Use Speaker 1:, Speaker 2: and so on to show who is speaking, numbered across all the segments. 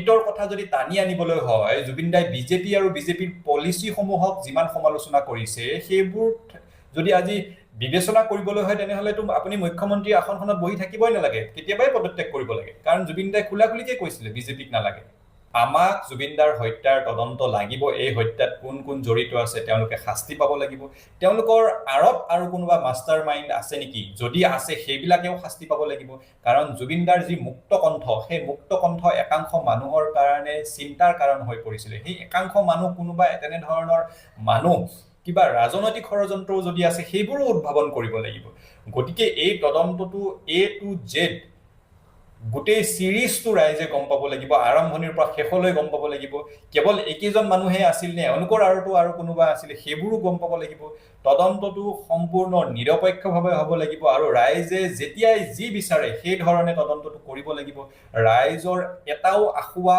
Speaker 1: অতীতৰ কথা যদি টানি আনিবলৈ হয় জুবিন দাই বিজেপি আৰু বিজেপিৰ পলিচিসমূহক যিমান সমালোচনা কৰিছে সেইবোৰ যদি আজি বিবেচনা কৰিবলৈ হয় তেনেহলেতো আপুনি মুখ্যমন্ত্ৰী আসনখনত বহি থাকিবই নালাগে কেতিয়াবাই পদত্যাগ কৰিব লাগে কাৰণ জুবিন দাই খোলাখুলিকে কৈছিলে বিজেপিক নালাগে আমাক জুবিনদাৰ হত্যাৰ তদন্ত লাগিব এই হত্যাত কোন কোন জড়িত আছে তেওঁলোকে শাস্তি পাব লাগিব তেওঁলোকৰ আৰত আৰু কোনোবা মাষ্টাৰ মাইণ্ড আছে নেকি যদি আছে সেইবিলাকেও শাস্তি পাব লাগিব কাৰণ জুবিনদাৰ যি মুক্ত কণ্ঠ সেই মুক্ত কণ্ঠ একাংশ মানুহৰ কাৰণে চিন্তাৰ কাৰণ হৈ পৰিছিল সেই একাংশ মানুহ কোনোবা তেনেধৰণৰ মানুহ কিবা ৰাজনৈতিক ষড়যন্ত্ৰও যদি আছে সেইবোৰো উদ্ভাৱন কৰিব লাগিব গতিকে এই তদন্তটো এ টু জেড গোটেই সিৰিজটো ৰাইজে গম পাব লাগিব আৰম্ভণিৰ পৰা শেষলৈ গম পাব লাগিব কেৱল একেজন মানুহে আছিল নে অনুকৰ আৰু কোনোবা আছিল সেইবোৰো গম পাব লাগিব তদন্তটো সম্পূৰ্ণ নিৰপেক্ষভাৱে হ'ব লাগিব আৰু ৰাইজে যেতিয়াই যি বিচাৰে সেই ধৰণে তদন্তটো কৰিব লাগিব ৰাইজৰ এটাও আখুৱা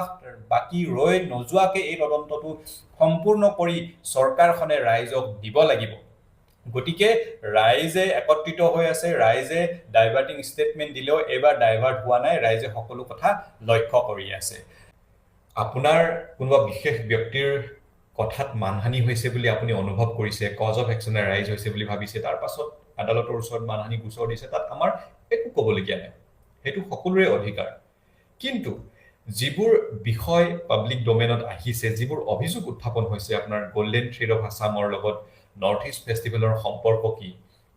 Speaker 1: বাকি ৰৈ নোযোৱাকে এই তদন্তটো সম্পূৰ্ণ কৰি চৰকাৰখনে ৰাইজক দিব লাগিব গতিকে ৰাইজে একত্ৰিত হৈ আছে ৰাইজে ডাইভাৰ্টিং ষ্টেটমেন্ট দিলেও এবাৰ ডাইভাৰ্ট হোৱা নাই ৰাইজে সকলো কথা লক্ষ্য কৰি আছে আপোনাৰ কোনোবা বিশেষ ব্যক্তিৰ কথাত মানহানি হৈছে বুলি আপুনি অনুভৱ কৰিছে কজ অফ একচনে ৰাইজ হৈছে বুলি ভাবিছে তাৰ পাছত আদালতৰ ওচৰত মানহানি গোচৰ দিছে তাত আমাৰ একো ক'বলগীয়া নাই সেইটো সকলোৰে অধিকাৰ কিন্তু যিবোৰ বিষয় পাব্লিক ডোমেইনত আহিছে যিবোৰ অভিযোগ উত্থাপন হৈছে আপোনাৰ গোল্ডেন থ্ৰেড অফ আসামৰ লগত নৰ্থ ইষ্ট ফেষ্টিভেলৰ সম্পৰ্ক কি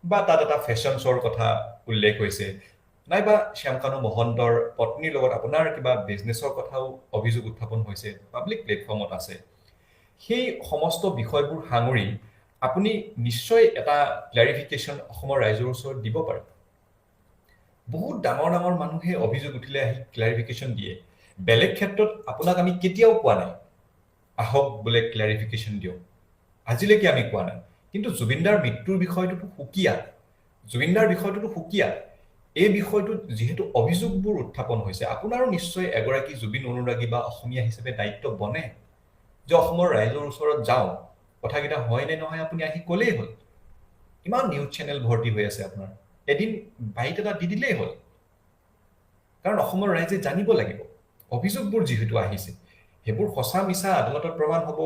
Speaker 1: বা তাত এটা ফেশ্বন শ্ব'ৰ কথা উল্লেখ হৈছে নাইবা শ্যামকানু মহন্তৰ পত্নীৰ লগত আপোনাৰ কিবা বিজনেছৰ কথাও অভিযোগ উত্থাপন হৈছে পাব্লিক প্লেটফৰ্মত আছে সেই সমস্ত বিষয়বোৰ সাঙুৰি আপুনি নিশ্চয় এটা ক্লাৰিফিকেশ্যন অসমৰ ৰাইজৰ ওচৰত দিব পাৰে বহুত ডাঙৰ ডাঙৰ মানুহে অভিযোগ উঠিলে আহি ক্লাৰিফিকেশ্যন দিয়ে বেলেগ ক্ষেত্ৰত আপোনাক আমি কেতিয়াও কোৱা নাই আহক বোলে ক্লাৰিফিকেশ্যন দিয়ক আজিলৈকে আমি কোৱা নাই কিন্তু জুবিনদাৰ মৃত্যুৰ বিষয়টোতো সুকীয়া এই বিষয়টোত যিহেতু অভিযোগবোৰ উত্থাপন হৈছে আপোনাৰো নিশ্চয় এগৰাকী জুবিন অনুৰাগী বা অসমীয়া হিচাপে দায়িত্ব বনে যে অসমৰ ৰাইজৰ ওচৰত যাওঁ কথাকেইটা হয় নে নহয় আপুনি আহি ক'লেই হ'ল ইমান নিউজ চেনেল ভৰ্তি হৈ আছে আপোনাৰ এদিন বাইট এটা দি দিলেই হ'ল কাৰণ অসমৰ ৰাইজে জানিব লাগিব অভিযোগবোৰ যিহেতু আহিছে সেইবোৰ সঁচা মিছা আদালতত প্ৰমাণ হ'ব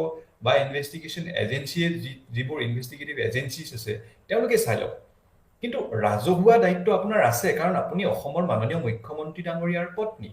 Speaker 1: বা ইনভেষ্টিগেশ্যন এজেন্সিয়ে যিবোৰ ইনভেষ্টিগেটিভ এজেন্সিজ আছে তেওঁলোকে চাই লওক কিন্তু ৰাজহুৱা দায়িত্ব আপোনাৰ আছে কাৰণ আপুনি অসমৰ মাননীয় মুখ্যমন্ত্ৰী ডাঙৰীয়াৰ পত্নী